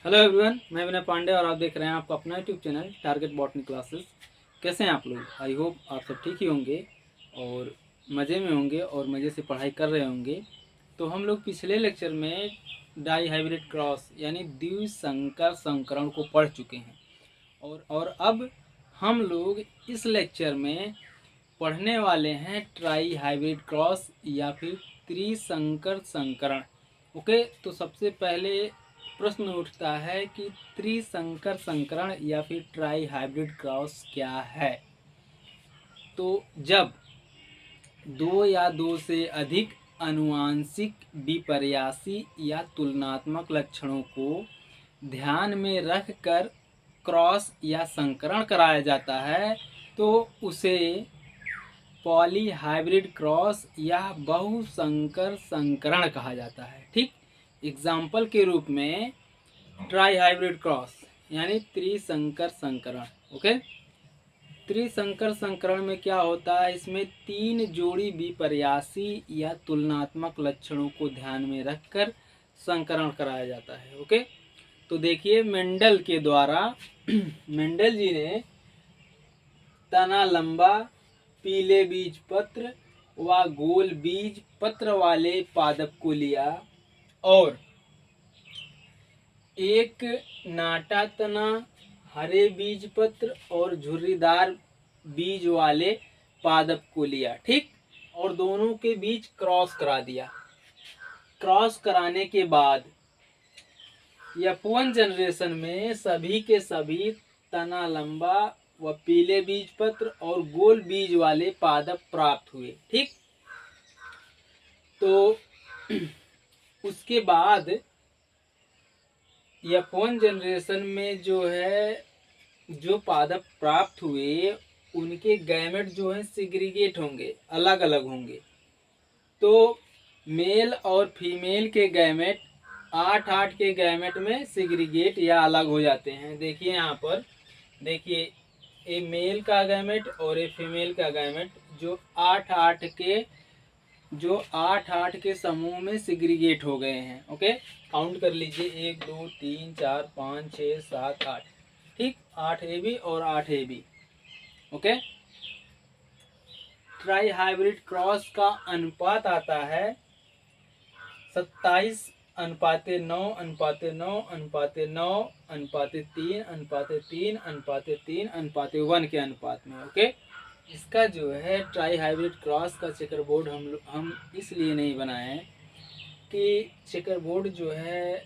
Hello everyone, मैं विनय पांडे और आप देख रहे हैं आपका अपना YouTube channel target botany classes. कैसे हैं आप लोग? आई होप आप सब ठीक ही होंगे और मज़े में होंगे और मज़े से पढ़ाई कर रहे होंगे। तो हम लोग पिछले लेक्चर में डाई हाइब्रिड क्रॉस यानी द्विसंकर संकरण को पढ़ चुके हैं और अब हम लोग इस लेक्चर में पढ़ने वाले हैं ट्राई हाइब्रिड क्रॉस या फिर त्रिसंकर संकरण। ओके, तो सबसे पहले प्रश्न उठता है कि त्रिसंकर संकरण या फिर ट्राई हाइब्रिड क्रॉस क्या है। तो जब दो या दो से अधिक अनुवांशिक विपर्यासी या तुलनात्मक लक्षणों को ध्यान में रखकर क्रॉस या संकरण कराया जाता है तो उसे पॉली हाइब्रिड क्रॉस या बहुसंकर संकरण कहा जाता है। ठीक, एग्जाम्पल के रूप में ट्राई हाइब्रिड क्रॉस यानी त्रिसंकर संकरण। ओके, त्रिसंकर संकरण में क्या होता है, इसमें तीन जोड़ी विपर्यासी या तुलनात्मक लक्षणों को ध्यान में रखकर संकरण कराया जाता है। ओके, तो देखिए मेंडल के द्वारा मेंडल जी ने तना लंबा, पीले बीज पत्र व गोल बीज पत्र वाले पादप को लिया और एक नाटा तना, हरे बीज पत्र और झुर्रीदार बीज वाले पादप को लिया। ठीक, और दोनों के बीच क्रॉस करा दिया। क्रॉस कराने के बाद F1 जनरेशन में सभी के सभी तना लंबा व पीले बीज पत्र और गोल बीज वाले पादप प्राप्त हुए। ठीक, तो उसके बाद F1 जनरेशन में जो है जो पादप प्राप्त हुए उनके गैमेट जो है सेग्रीगेट होंगे, अलग अलग होंगे। तो मेल और फीमेल के गैमेट 8-8 के गैमेट में सेग्रीगेट या अलग हो जाते हैं। देखिए यहाँ पर, देखिए ये मेल का गैमेट और ये फीमेल का गैमेट जो 8-8 के समूह में सेग्रीगेट हो गए हैं। ओके, काउंट कर लीजिए 1 2 3 4 5 6 7 8। ठीक, 8 AB और 8 AB। Okay, try hybrid cross का अनुपात आता है 27:9:9:9:3:3:3:3:1 के अनुपात में। ओके, इसका जो है ट्राई हाइब्रिड क्रॉस का चेकर बोर्ड हम इसलिए नहीं बनाए हैं कि चेकर बोर्ड जो है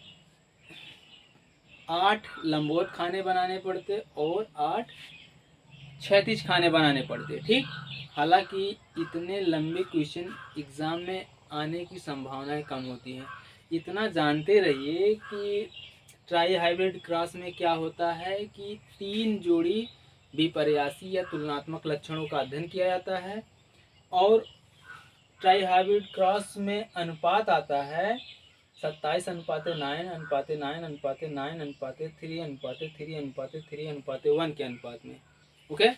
8 लंबवत खाने बनाने पड़ते और 8 क्षैतिज खाने बनाने पड़ते। ठीक, हालांकि इतने लंबे क्वेश्चन एग्जाम में आने की संभावनाएं कम होती हैं। इतना जानते रहिए कि ट्राई हाइब्रिड क्रॉस में क्या होता है कि तीन जोड़ी विपर्यासी या तुलनात्मक लक्षणों का अध्ययन किया जाता है और ट्राई हाइब्रिड क्रॉस में अनुपात आता है 27:9:9:9:9:3:3:3:1 के अनुपात में। ओके,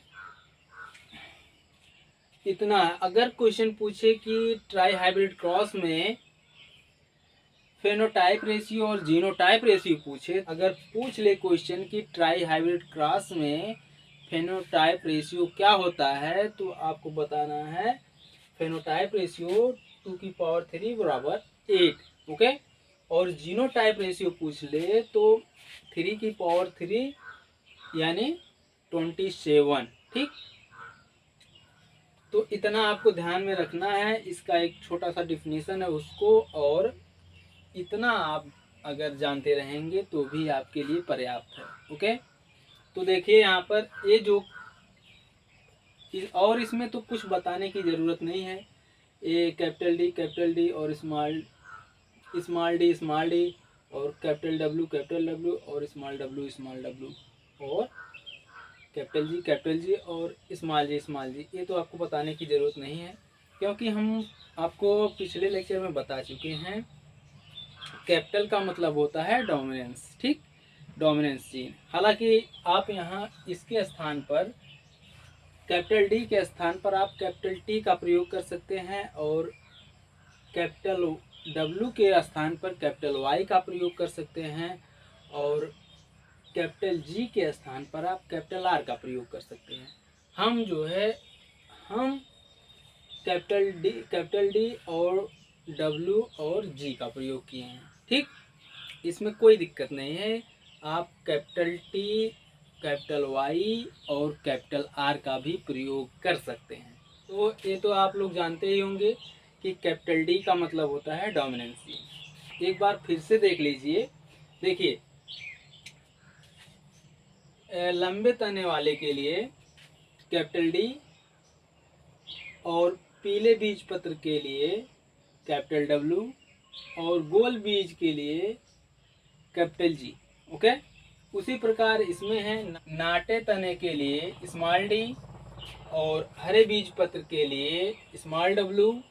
इतना है। अगर क्वेश्चन पूछे कि ट्राई हाइब्रिड क्रॉस में फेनोटाइप रेशियो और जीनोटाइप रेशियो पूछे, अगर पूछ ले क्वेश्चन कि ट्राई हाइब्रिड क्रॉस में फेनोटाइप रेशियो क्या होता है, तो आपको बताना है फेनोटाइप रेशियो 2⁻³ बराबर 8। ओके, और जीनोटाइप रेशियो पूछ ले तो 3⁻³ यानी 27। ठीक, तो इतना आपको ध्यान में रखना है। इसका एक छोटा सा डिफिनीशन है उसको, और इतना आप अगर जानते रहेंगे तो भी आपके लिए पर्याप्त है। ओके, तो देखिए यहाँ पर ये जो, और इसमें तो कुछ बताने की ज़रूरत नहीं है। ये कैपिटल डी और स्मॉल डी और कैपिटल डब्ल्यू और स्मॉल डब्ल्यू और कैपिटल जी और स्मॉल जी, ये तो आपको बताने की ज़रूरत नहीं है क्योंकि हम आपको पिछले लेक्चर में बता चुके हैं। कैपिटल का मतलब होता है डोमिनेंस। ठीक, डोमिनेंस जीन। हालांकि आप यहाँ इसके स्थान पर कैपिटल डी के स्थान पर आप कैपिटल टी का प्रयोग कर सकते हैं और कैपिटल डब्ल्यू के स्थान पर कैपिटल वाई का प्रयोग कर सकते हैं और कैपिटल जी के स्थान पर आप कैपिटल आर का प्रयोग कर सकते हैं। हम कैपिटल डी और डब्ल्यू और जी का प्रयोग किए हैं। ठीक, इसमें कोई दिक्कत नहीं है। आप कैपिटल टी, कैपिटल वाई और कैपिटल आर का भी प्रयोग कर सकते हैं। तो ये तो आप लोग जानते ही होंगे कि कैपिटल डी का मतलब होता है डोमिनेंसी। एक बार फिर से देख लीजिए। देखिए, लंबे तने वाले के लिए कैपिटल डी और पीले बीज पत्र के लिए कैपिटल डब्ल्यू और गोल बीज के लिए कैपिटल जी। ओके, उसी प्रकार इसमें है नाटे तने के लिए स्मॉल डी और हरे बीज पत्र के लिए स्मॉल डब्ल्यू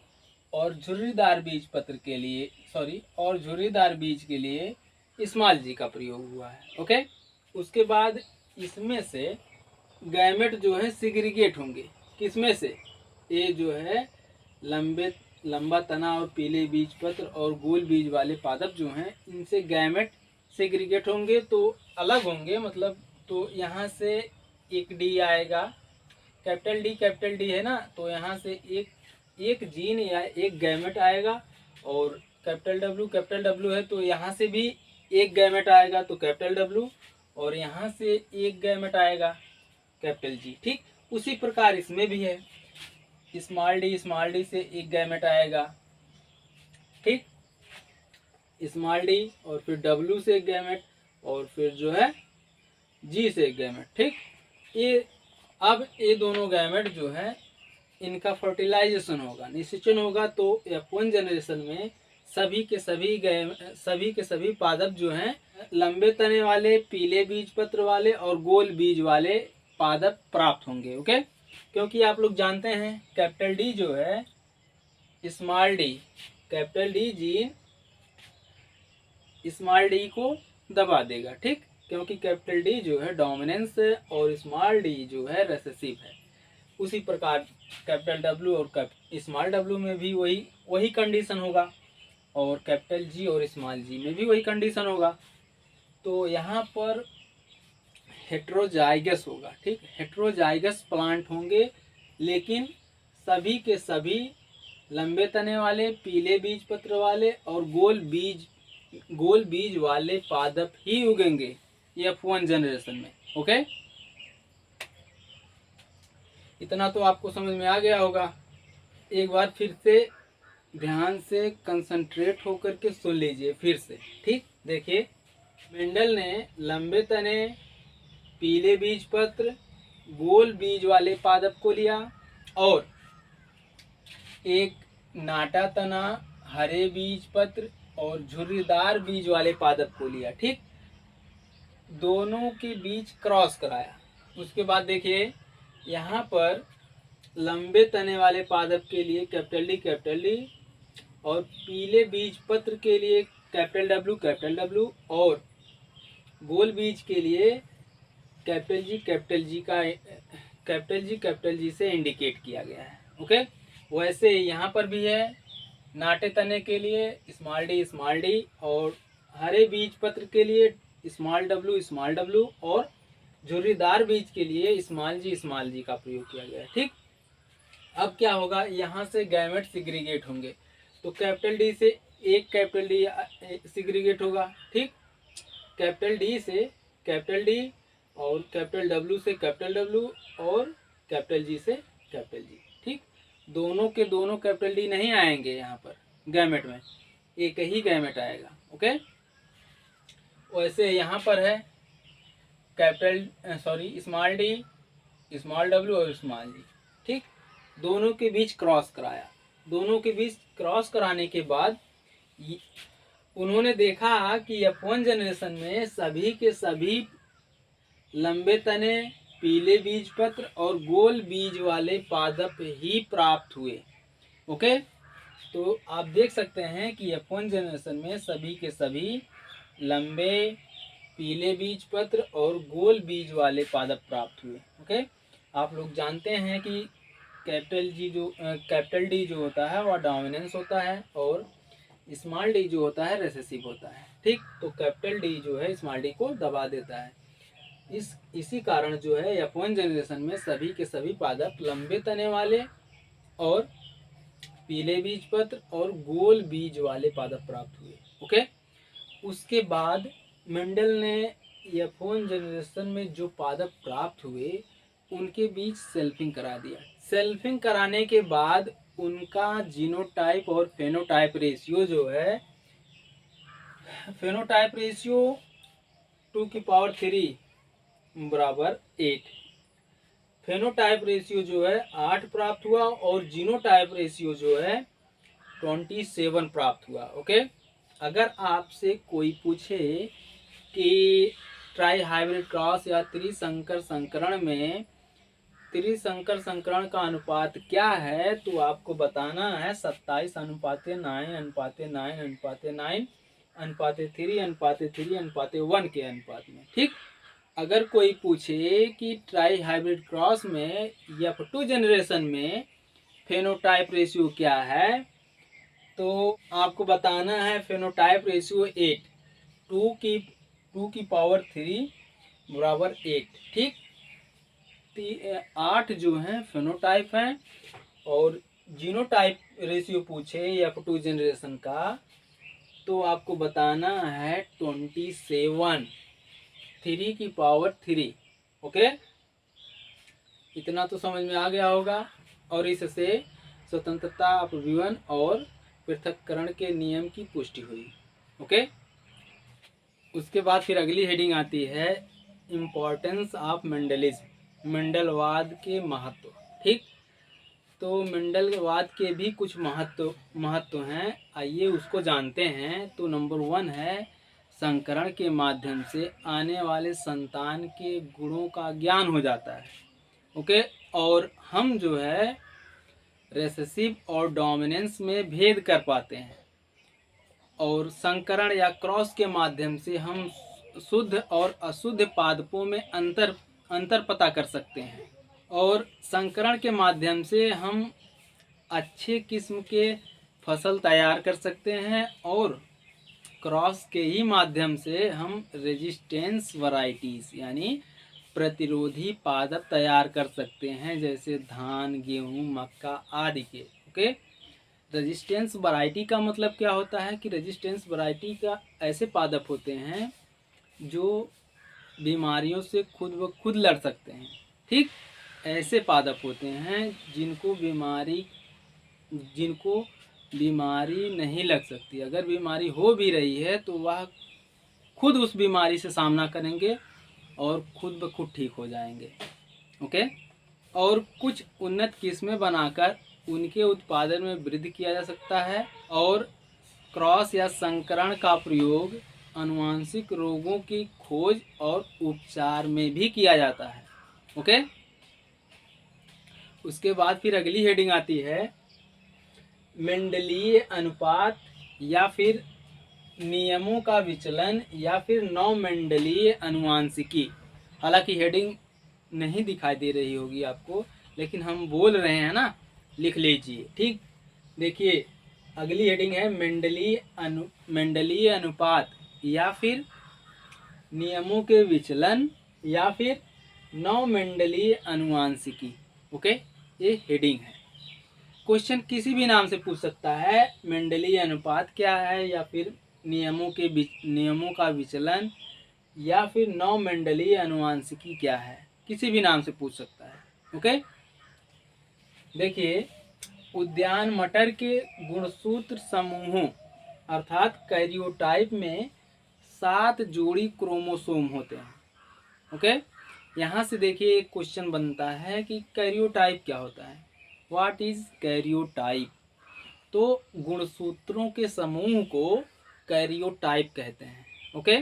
और झुर्रीदार बीज पत्र के लिए झुर्रीदार बीज के लिए स्मॉल जी का प्रयोग हुआ है। ओके, उसके बाद इसमें से गैमेट जो है सिग्रीगेट होंगे। किसमें से? ये जो है लंबा तना और पीले बीज पत्र और गोल बीज वाले पादप जो हैं, इनसे गैमेट सेग्रीगेट होंगे, तो अलग होंगे। मतलब तो यहाँ से एक डी आएगा, कैपिटल डी है ना, तो यहाँ से एक जीन या एक गैमेट आएगा। और कैपिटल डब्ल्यू है, तो यहाँ से भी एक गैमेट आएगा, तो कैपिटल डब्ल्यू, और यहाँ से एक गैमेट आएगा, कैपिटल जी। ठीक, उसी प्रकार इसमें भी है, स्मॉल डी से एक गैमेट आएगा। ठीक, स्मॉल डी और फिर डब्ल्यू से एक गैमेट और फिर जो है जी से एक गैमेट। ठीक, अब ये दोनों गैमेट जो है इनका फर्टिलाइजेशन होगा, निषेचन होगा। तो F1 जनरेशन में सभी के सभी पादप जो हैं लंबे तने वाले, पीले बीज पत्र वाले और गोल बीज वाले पादप प्राप्त होंगे। ओके, क्योंकि आप लोग जानते हैं कैपिटल डी जो है small D, capital D gene small D को दबा देगा। ठीक, क्योंकि कैपिटल डी जो है डोमिनेंस है और स्मॉल डी जो है रेसेसिव है। उसी प्रकार कैपिटल डब्ल्यू और स्मॉल डब्ल्यू में भी वही कंडीशन होगा, और कैपिटल जी और स्मॉल जी में भी वही कंडीशन होगा। तो यहाँ पर हेट्रोजाइगस होगा। ठीक, हेट्रोजाइगस प्लांट होंगे, लेकिन सभी के सभी लंबे तने वाले, पीले बीज पत्र वाले और गोल बीज वाले पादप ही उगेंगे F1 जनरेशन में। ओके, इतना तो आपको समझ में आ गया होगा। एक बार फिर से ध्यान से कंसंट्रेट होकर के सुन लीजिए फिर से। ठीक, देखिए, मेंडल ने लंबे तने, पीले बीज पत्र, गोल बीज वाले पादप को लिया और एक नाटा तना, हरे बीज पत्र और झुर्रीदार बीज वाले पादप को लिया। ठीक, दोनों के बीच क्रॉस कराया। उसके बाद देखिए, यहाँ पर लंबे तने वाले पादप के लिए कैपिटल डी और पीले बीज पत्र के लिए कैपिटल डब्ल्यू और गोल बीज के लिए कैपिटल जी से इंडिकेट किया गया है। ओके, वैसे यहाँ पर भी है, नाटे तने के लिए स्मॉल डी और हरे बीज पत्र के लिए स्मॉल डब्ल्यू और झुर्रीदार बीज के लिए स्मॉल जी का प्रयोग किया गया है। ठीक, अब क्या होगा, यहाँ से गैमेट सिग्रीगेट होंगे, तो कैपिटल डी से एक कैपिटल डी सिग्रीगेट होगा। ठीक, कैपिटल डी से कैपिटल डी और कैपिटल डब्ल्यू से कैपिटल डब्ल्यू और कैपिटल जी से कैपिटल जी। ठीक, दोनों के दोनों कैपिटल डी नहीं आएंगे यहाँ पर गैमेट में, एक ही गैमेट आएगा। ओके, वैसे यहाँ पर है स्मॉल डी, स्मॉल डब्ल्यू और स्मॉल जी। ठीक, दोनों के बीच क्रॉस कराया। दोनों के बीच क्रॉस कराने के बाद उन्होंने देखा कि F1 जनरेशन में सभी के सभी लंबे तने, पीले बीज पत्र और गोल बीज वाले पादप ही प्राप्त हुए। ओके, तो आप देख सकते हैं कि F1 जनरेशन में सभी के सभी लंबे, पीले बीज पत्र और गोल बीज वाले पादप प्राप्त हुए। ओके, आप लोग जानते हैं कि कैपिटल डी जो होता है वह डोमिनेंस होता है और स्मॉल डी जो होता है रेसेसिव होता है, ठीक। तो कैपिटल डी जो है स्मॉल डी को दबा देता है। इसी कारण जो है F1 जनरेशन में सभी के सभी पादप लंबे तने वाले और पीले बीज पत्र और गोल बीज वाले पादप प्राप्त हुए। ओके, उसके बाद मेंडल ने F1 जनरेशन में जो पादप प्राप्त हुए उनके बीच सेल्फिंग करा दिया। सेल्फिंग कराने के बाद उनका जीनोटाइप और फेनोटाइप रेशियो जो है, फेनोटाइप रेशियो 2⁻³ बराबर 8, फेनोटाइप रेशियो जो है 8 प्राप्त हुआ और जीनोटाइप रेशियो जो है 27 प्राप्त हुआ। ओके, अगर आपसे कोई पूछे कि ट्राई हाइब्रिड क्रॉस या त्रिसंकर संकरण में त्रिसंकर संकरण का अनुपात क्या है, तो आपको बताना है 27:9:9:9:3:3:1 के अनुपात में, ठीक। अगर कोई पूछे कि ट्राई हाइब्रिड क्रॉस में F2 जनरेशन में फेनोटाइप रेशियो क्या है, तो आपको बताना है फेनोटाइप रेशियो 8, 2⁻³ बराबर 8, ठीक। 8 जो है फेनोटाइप है और जीनोटाइप रेशियो पूछे F2 जनरेशन का तो आपको बताना है 27, 3⁻3। ओके, इतना तो समझ में आ गया होगा। और इससे स्वतंत्रता अपव्यवन और पृथक्करण के नियम की पुष्टि हुई। ओके, उसके बाद फिर अगली हेडिंग आती है इम्पोर्टेंस ऑफ मेंडलिज्म, मेंडलवाद के महत्व, ठीक। तो मेंडलवाद के भी कुछ महत्व हैं, आइए उसको जानते हैं। तो नंबर 1 है संकरण के माध्यम से आने वाले संतान के गुणों का ज्ञान हो जाता है। ओके, और हम जो है रेसेसिव और डोमिनेंस में भेद कर पाते हैं और संकरण या क्रॉस के माध्यम से हम शुद्ध और अशुद्ध पादपों में अंतर पता कर सकते हैं और संकरण के माध्यम से हम अच्छे किस्म के फसल तैयार कर सकते हैं और क्रॉस के ही माध्यम से हम रेजिस्टेंस वैरायटीज यानी प्रतिरोधी पादप तैयार कर सकते हैं, जैसे धान, गेहूं, मक्का आदि के। ओके, रेजिस्टेंस वैरायटी का मतलब क्या होता है कि रेजिस्टेंस वैरायटी का ऐसे पादप होते हैं जो बीमारियों से खुद ब खुद लड़ सकते हैं, ठीक। ऐसे पादप होते हैं जिनको बीमारी नहीं लग सकती। अगर बीमारी हो भी रही है तो वह खुद उस बीमारी से सामना करेंगे और खुद ब खुद ठीक हो जाएंगे। ओके, और कुछ उन्नत किस्में बनाकर उनके उत्पादन में वृद्धि किया जा सकता है और क्रॉस या संकरण का प्रयोग आनुवंशिक रोगों की खोज और उपचार में भी किया जाता है। ओके, उसके बाद फिर अगली हेडिंग आती है मेंडलीय अनुपात या फिर नियमों का विचलन या फिर नौ मेंडलीय अनुवांशिकी। हालांकि हेडिंग नहीं दिखाई दे रही होगी आपको, लेकिन हम बोल रहे हैं ना, लिख लीजिए, ठीक। देखिए अगली हेडिंग है मेंडलीय अनुपात या फिर नियमों के विचलन या फिर नौ मेंडलीय अनुवांशिकी। ओके, ये हेडिंग है। क्वेश्चन किसी भी नाम से पूछ सकता है, मेंडलीय अनुपात क्या है या फिर नियमों का विचलन या फिर नौ मेंडलीय अनुवांशिकी क्या है, किसी भी नाम से पूछ सकता है। ओके, देखिए उद्यान मटर के गुणसूत्र समूहों अर्थात कैरियोटाइप में 7 जोड़ी क्रोमोसोम होते हैं। ओके, यहाँ से देखिए एक क्वेश्चन बनता है कि कैरियोटाइप क्या होता है, व्हाट इज कैरियोटाइप। तो गुणसूत्रों के समूह को कैरियोटाइप कहते हैं। ओके,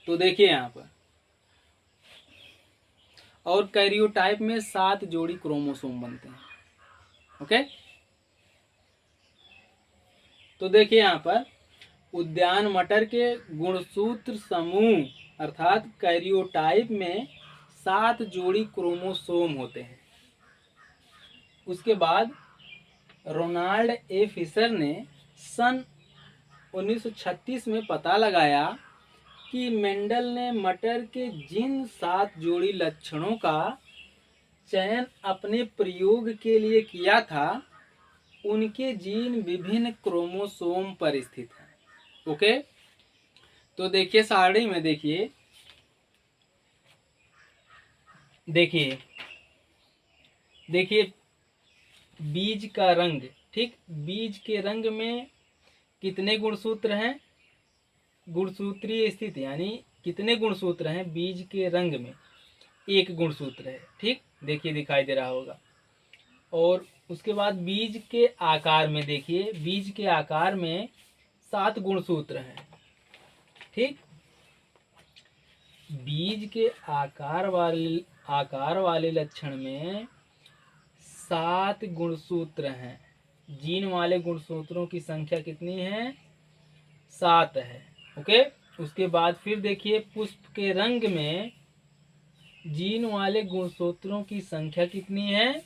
तो देखिए यहाँ पर, और कैरियोटाइप में 7 जोड़ी क्रोमोसोम बनते हैं। ओके, तो देखिए यहाँ पर उद्यान मटर के गुणसूत्र समूह अर्थात कैरियोटाइप में 7 जोड़ी क्रोमोसोम होते हैं। उसके बाद रोनाल्ड ए फिशर ने सन 1936 में पता लगाया कि मेंडल ने मटर के जिन 7 जोड़ी लक्षणों का चयन अपने प्रयोग के लिए किया था उनके जीन विभिन्न क्रोमोसोम पर स्थित हैं। ओके, तो देखिए सारणी में देखिए बीज का रंग, ठीक, बीज के रंग में कितने गुणसूत्र हैं, गुणसूत्रीय स्थिति यानी कितने गुणसूत्र हैं बीज के रंग में, एक गुणसूत्र है, ठीक, देखिए दिखाई दे रहा होगा। और उसके बाद बीज के आकार में देखिए, बीज के आकार में 7 गुणसूत्र हैं, ठीक, बीज के आकार वाले लक्षण में 7 गुणसूत्र हैं। जीन वाले गुणसूत्रों की संख्या कितनी है, 7 है। ओके, उसके बाद फिर देखिए पुष्प के रंग में जीन वाले गुणसूत्रों की संख्या कितनी है,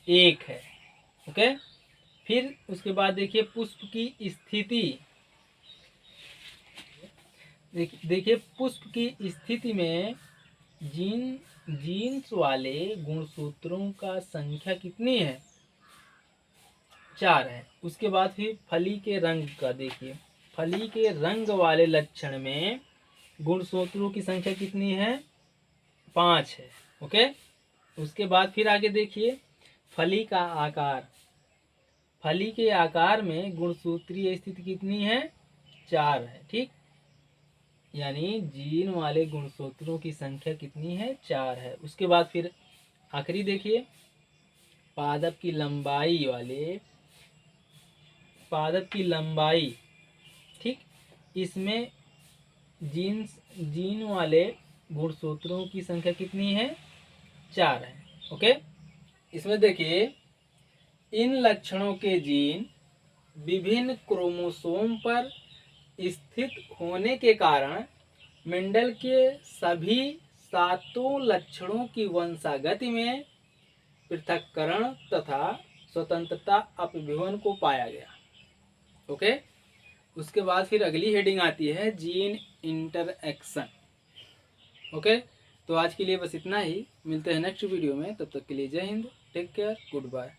1 है। ओके, फिर उसके बाद देखिए पुष्प की स्थिति, देखिए पुष्प की स्थिति में जीन्स वाले गुणसूत्रों का संख्या कितनी है, 4 है। उसके बाद फिर फली के रंग का देखिए, फली के रंग वाले लक्षण में गुणसूत्रों की संख्या कितनी है, 5 है। ओके, उसके बाद फिर आगे देखिए फली का आकार, फली के आकार में गुणसूत्रीय स्थिति कितनी है, 4 है, ठीक, यानी जीन वाले गुणसूत्रों की संख्या कितनी है, 4 है। उसके बाद फिर आखिरी देखिए पादप की लंबाई, ठीक, इसमें जीन वाले गुणसूत्रों की संख्या कितनी है, 4 है। ओके, इसमें देखिए इन लक्षणों के जीन विभिन्न क्रोमोसोम पर स्थित होने के कारण मेंडल के सभी 7 लक्षणों की वंशागति में पृथक्करण तथा स्वतंत्रता अपव्यूहन को पाया गया। ओके, उसके बाद फिर अगली हेडिंग आती है जीन इंटरएक्शन। ओके, तो आज के लिए बस इतना ही, मिलते हैं नेक्स्ट वीडियो में, तब तक के लिए जय हिंद, टेक केयर, गुड बाय।